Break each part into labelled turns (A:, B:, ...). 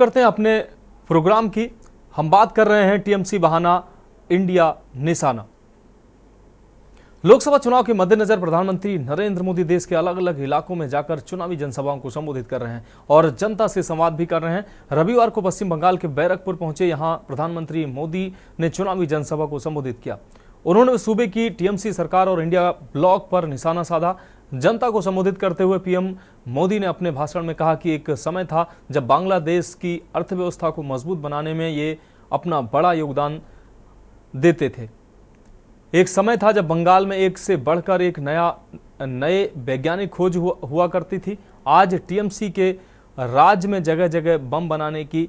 A: करते हैं अपने प्रोग्राम की। हम बात कर रहे हैं टीएमसी बहाना इंडिया निशाना। लोकसभा चुनाव के मद्देनजर प्रधानमंत्री नरेंद्र मोदी देश के अलग अलग इलाकों में जाकर चुनावी जनसभाओं को संबोधित कर रहे हैं और जनता से संवाद भी कर रहे हैं। रविवार को पश्चिम बंगाल के बैरकपुर पहुंचे यहां प्रधानमंत्री मोदी ने चुनावी जनसभा को संबोधित किया। उन्होंने सूबे की टीएमसी सरकार और इंडिया ब्लॉक पर निशाना साधा। जनता को संबोधित करते हुए पीएम मोदी ने अपने भाषण में कहा कि एक समय था जब बांग्लादेश की अर्थव्यवस्था को मजबूत बनाने में ये अपना बड़ा योगदान देते थे। एक समय था जब बंगाल में एक से बढ़कर एक नए वैज्ञानिक खोज हुआ करती थी। आज टीएमसी के राज्य में जगह जगह बम बनाने की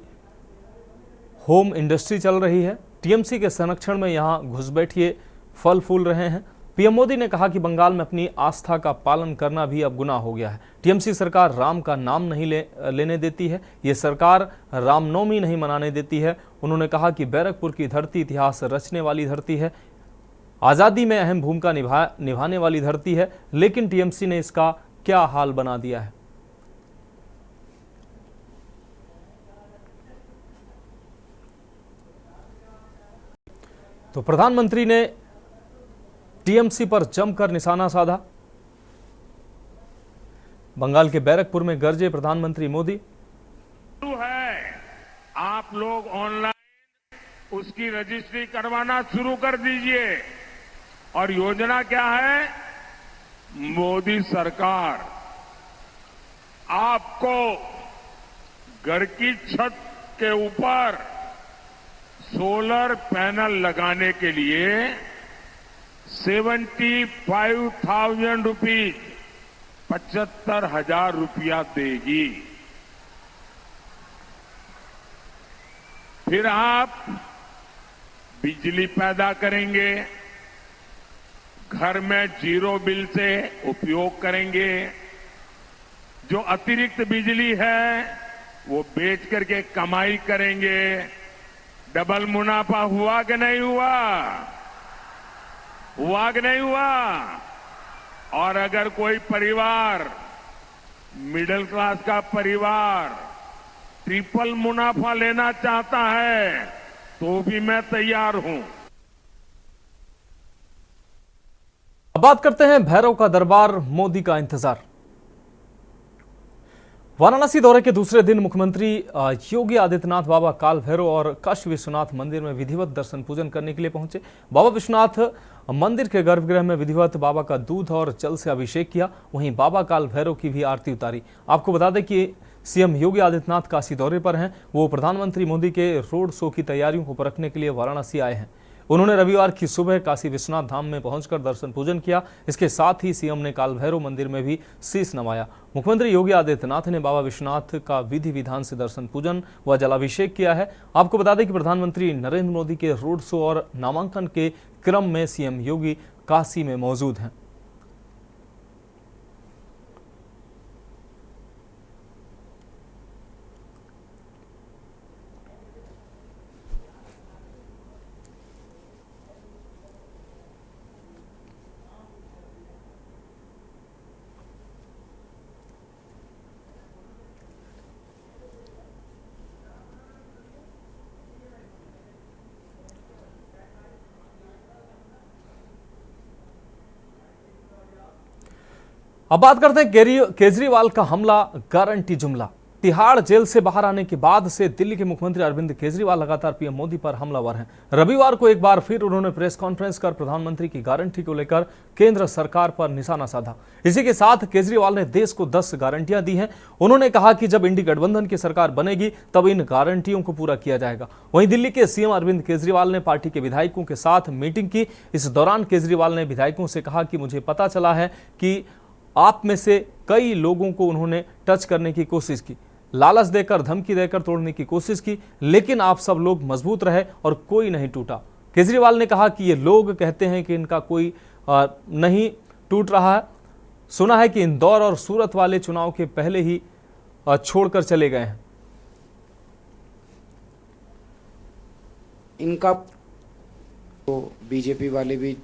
A: होम इंडस्ट्री चल रही है। टीएमसी के संरक्षण में यहां घुसपैठिए फल फूल रहे हैं। पीएम मोदी ने कहा कि बंगाल में अपनी आस्था का पालन करना भी अब गुनाह हो गया है। टीएमसी सरकार राम का नाम नहीं लेने देती है। ये सरकार रामनवमी नहीं मनाने देती है। उन्होंने कहा कि बैरकपुर की धरती इतिहास रचने वाली धरती है, आज़ादी में अहम भूमिका निभाने वाली धरती है, लेकिन टीएमसी ने इसका क्या हाल बना दिया है। तो प्रधानमंत्री ने टीएमसी पर जमकर निशाना साधा। बंगाल के बैरकपुर में गरजे प्रधानमंत्री मोदी।
B: है आप लोग ऑनलाइन उसकी रजिस्ट्री करवाना शुरू कर दीजिए। और योजना क्या है? मोदी सरकार आपको घर की छत के ऊपर सोलर पैनल लगाने के लिए 75,000 रुपीज 75,000 रुपया देगी। फिर आप बिजली पैदा करेंगे, घर में जीरो बिल से उपयोग करेंगे। जो अतिरिक्त बिजली है वो बेच करके कमाई करेंगे। डबल मुनाफा हुआ कि नहीं हुआ? हुआ कि नहीं हुआ? और अगर कोई परिवार, मिडिल क्लास का परिवार ट्रिपल मुनाफा लेना चाहता है तो भी मैं तैयार हूं।
A: अब बात करते हैं भैरव का दरबार, मोदी का इंतजार। वाराणसी दौरे के दूसरे दिन मुख्यमंत्री योगी आदित्यनाथ बाबा काल भैरव और काशी विश्वनाथ मंदिर में विधिवत दर्शन पूजन करने के लिए पहुंचे। बाबा विश्वनाथ मंदिर के गर्भगृह में विधिवत बाबा का दूध और जल से अभिषेक किया। वहीं बाबा काल भैरव की भी आरती उतारी। आपको बता दें कि सीएम योगी आदित्यनाथ काशी दौरे पर हैं। वो प्रधानमंत्री मोदी के रोड शो की तैयारियों को परखने के लिए वाराणसी आए हैं। उन्होंने रविवार की सुबह काशी विश्वनाथ धाम में पहुंचकर दर्शन पूजन किया। इसके साथ ही सीएम ने काल भैरव मंदिर में भी शीश नवाया। मुख्यमंत्री योगी आदित्यनाथ ने बाबा विश्वनाथ का विधि विधान से दर्शन पूजन व जलाभिषेक किया है। आपको बता दें कि प्रधानमंत्री नरेंद्र मोदी के रोड शो और नामांकन के क्रम में सीएम योगी काशी में मौजूद हैं। अब बात करते हैं केजरीवाल का हमला गारंटी जुमला। तिहाड़ जेल से बाहर आने के बाद से दिल्ली के मुख्यमंत्री अरविंद केजरीवाल लगातार पीएम मोदी पर हमलावर हैं। रविवार को एक बार फिर उन्होंने प्रेस कॉन्फ्रेंस कर प्रधानमंत्री की गारंटी को लेकर केंद्र सरकार पर निशाना साधा। इसी के साथ केजरीवाल ने देश को 10 गारंटियां दी हैं। उन्होंने कहा कि जब इंडी गठबंधन की सरकार बनेगी तब इन गारंटियों को पूरा किया जाएगा। वहीं दिल्ली के सीएम अरविंद केजरीवाल ने पार्टी के विधायकों के साथ मीटिंग की। इस दौरान केजरीवाल ने विधायकों से कहा कि मुझे पता चला है कि आप में से कई लोगों को उन्होंने टच करने की कोशिश की, लालच देकर, धमकी देकर तोड़ने की कोशिश की, लेकिन आप सब लोग मजबूत रहे और कोई नहीं टूटा। केजरीवाल ने कहा कि ये लोग कहते हैं कि इनका कोई नहीं टूट रहा है। सुना है कि इंदौर और सूरत वाले चुनाव के पहले ही छोड़कर चले गए हैं।
C: इनका तो बीजेपी वाले भी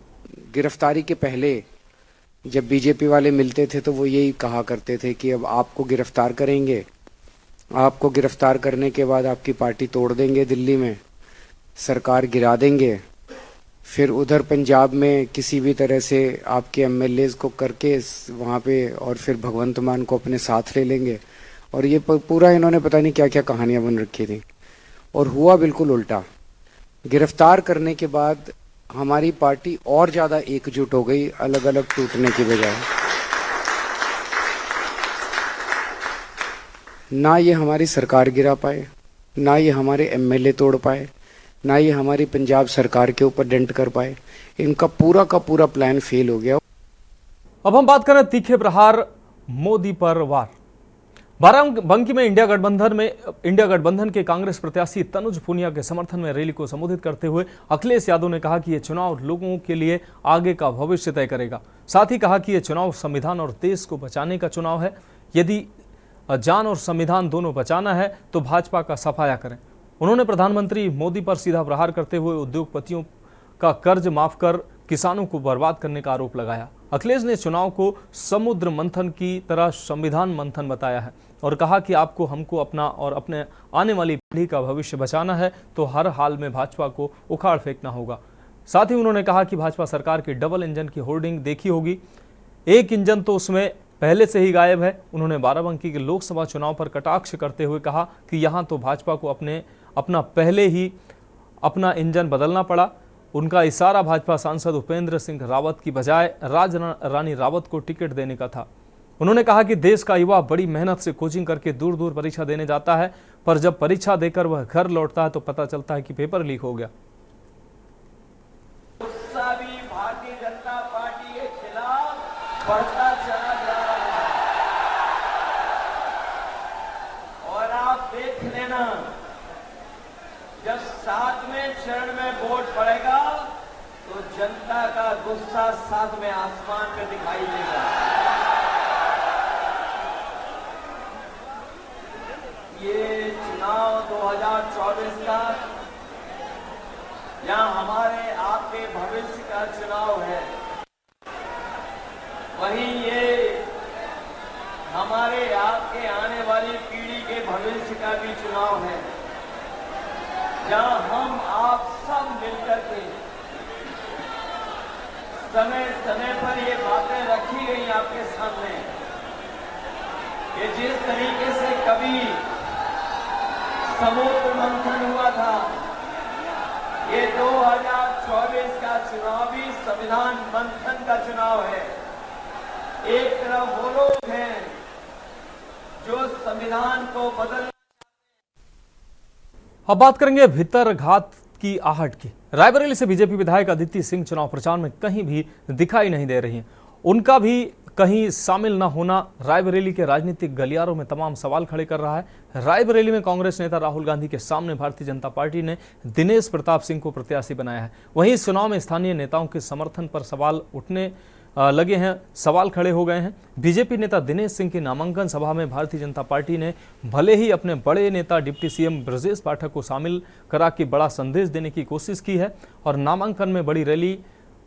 C: गिरफ्तारी के पहले जब बीजेपी वाले मिलते थे तो वो यही कहा करते थे कि अब आपको गिरफ्तार करेंगे आपको गिरफ्तार करने के बाद आपकी पार्टी तोड़ देंगे, दिल्ली में सरकार गिरा देंगे, फिर उधर पंजाब में किसी भी तरह से आपके एमएलएज को करके वहाँ पे और फिर भगवंत मान को अपने साथ ले लेंगे। और ये पूरा इन्होंने पता नहीं क्या क्या कहानियां बन रखी थी, और हुआ बिल्कुल उल्टा। गिरफ्तार करने के बाद हमारी पार्टी और ज़्यादा एकजुट हो गई, अलग अलग टूटने की बजाय। ना ये हमारी सरकार गिरा पाए, ना ये हमारे एमएलए तोड़ पाए, ना ये हमारी पंजाब सरकार के ऊपर डेंट कर पाए। इनका पूरा का पूरा प्लान फेल हो गया।
A: अब हम बात करें तीखे प्रहार मोदी पर वार। बाराबंकी में इंडिया गठबंधन के कांग्रेस प्रत्याशी तनुज पुनिया के समर्थन में रैली को संबोधित करते हुए अखिलेश यादव ने कहा कि यह चुनाव लोगों के लिए आगे का भविष्य तय करेगा। साथ ही कहा कि यह चुनाव संविधान और देश को बचाने का चुनाव है। यदि जान और संविधान दोनों बचाना है तो भाजपा का सफाया करें। उन्होंने प्रधानमंत्री मोदी पर सीधा प्रहार करते हुए उद्योगपतियों का कर्ज माफ कर किसानों को बर्बाद करने का आरोप लगाया। अखिलेश ने चुनाव को समुद्र मंथन की तरह संविधान मंथन बताया है और कहा कि आपको हमको अपना और अपने आने वाली पीढ़ी का भविष्य बचाना है तो हर हाल में भाजपा को उखाड़ फेंकना होगा। साथ ही उन्होंने कहा कि भाजपा सरकार की डबल इंजन की होर्डिंग देखी होगी, एक इंजन तो उसमें पहले से ही गायब है। उन्होंने बाराबंकी के लोकसभा चुनाव पर कटाक्ष करते हुए कहा कि यहां तो भाजपा को अपना पहले ही अपना इंजन बदलना पड़ा। उनका इशारा भाजपा सांसद उपेंद्र सिंह रावत की बजाय रानी रावत को टिकट देने का था। उन्होंने कहा कि देश का युवा बड़ी मेहनत से कोचिंग करके दूर दूर परीक्षा देने जाता है, पर जब परीक्षा देकर वह घर लौटता है तो पता चलता है कि पेपर लीक हो गया।
D: गुस्सा भी भारतीय जनता पार्टी के खिलाफ बढ़ता चला जा रहा है और आप देख लेना, जब 7वें चरण में वोट पड़ेगा तो जनता का गुस्सा 7वें आसमान में दिखाई देगा। ये चुनाव 2024 का या हमारे आपके भविष्य का चुनाव है, वहीं ये हमारे आपके आने वाली पीढ़ी के भविष्य का भी चुनाव है, जहां हम आप सब मिलकर के समय समय पर ये बातें रखी गई आपके सामने कि जिस तरीके से कभी समुद्र मंथन हुआ था, ये 2024 का चुनाव भी संविधान मंथन का चुनाव है। एक तरफ वो लोग हैं जो संविधान को बदल।
A: अब बात करेंगे भितरघात की आहट की। रायबरेली से बीजेपी विधायक अदिति सिंह चुनाव प्रचार में कहीं भी दिखाई नहीं दे रही हैं। उनका भी कहीं शामिल न होना रायबरेली के राजनीतिक गलियारों में तमाम सवाल खड़े कर रहा है। रायबरेली में कांग्रेस नेता राहुल गांधी के सामने भारतीय जनता पार्टी ने दिनेश प्रताप सिंह को प्रत्याशी बनाया है। वहीं इस चुनाव में स्थानीय नेताओं के समर्थन पर सवाल उठने लगे हैं, सवाल खड़े हो गए हैं। बीजेपी नेता दिनेश सिंह की नामांकन सभा में भारतीय जनता पार्टी ने भले ही अपने बड़े नेता डिप्टी सीएम ब्रजेश पाठक को शामिल करा के बड़ा संदेश देने की कोशिश की है और नामांकन में बड़ी रैली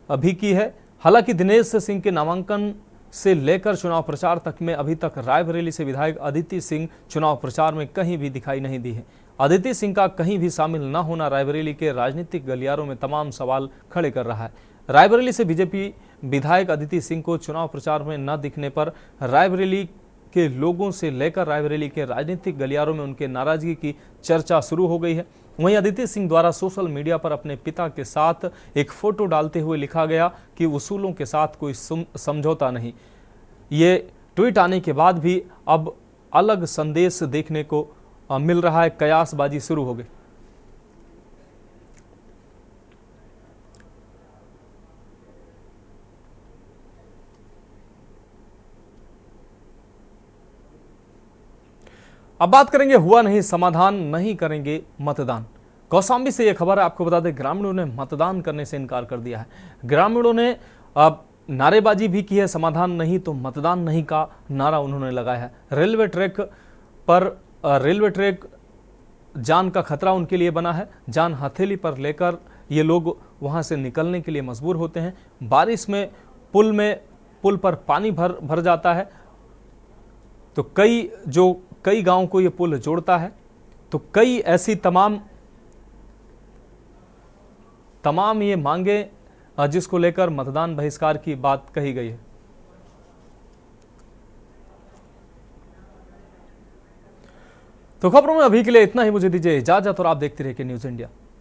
A: भी की है। हालांकि दिनेश सिंह के नामांकन से लेकर चुनाव प्रचार तक में अभी तक रायबरेली से विधायक अदिति सिंह चुनाव प्रचार में कहीं भी दिखाई नहीं दी है। अदिति सिंह का कहीं भी शामिल न होना रायबरेली के राजनीतिक गलियारों में तमाम सवाल खड़े कर रहा है। रायबरेली से बीजेपी विधायक अदिति सिंह को चुनाव प्रचार में न दिखने पर रायबरेली के लोगों से लेकर रायबरेली के राजनीतिक गलियारों में उनके नाराजगी की चर्चा शुरू हो गई है। वहीं अदिति सिंह द्वारा सोशल मीडिया पर अपने पिता के साथ एक फोटो डालते हुए लिखा गया कि उसूलों के साथ कोई समझौता नहीं। ये ट्वीट आने के बाद भी अब अलग संदेश देखने को मिल रहा है। कयासबाजी शुरू हो गई। अब बात करेंगे हुआ नहीं समाधान, नहीं करेंगे मतदान। कौशाम्बी से यह खबर है, आपको बता दें ग्रामीणों ने मतदान करने से इनकार कर दिया है। ग्रामीणों ने नारेबाजी भी की है, समाधान नहीं तो मतदान नहीं का नारा उन्होंने लगाया है। रेलवे ट्रैक जान का खतरा उनके लिए बना है। जान हथेली पर लेकर ये लोग वहां से निकलने के लिए मजबूर होते हैं। बारिश में पुल पर पानी भर जाता है तो कई जो कई गांवों को यह पुल जोड़ता है। तो कई ऐसी तमाम ये मांगे जिसको लेकर मतदान बहिष्कार की बात कही गई है। तो खबरों में अभी के लिए इतना ही, मुझे दीजिए इजाजत और आप देखते रहिए न्यूज़ इंडिया।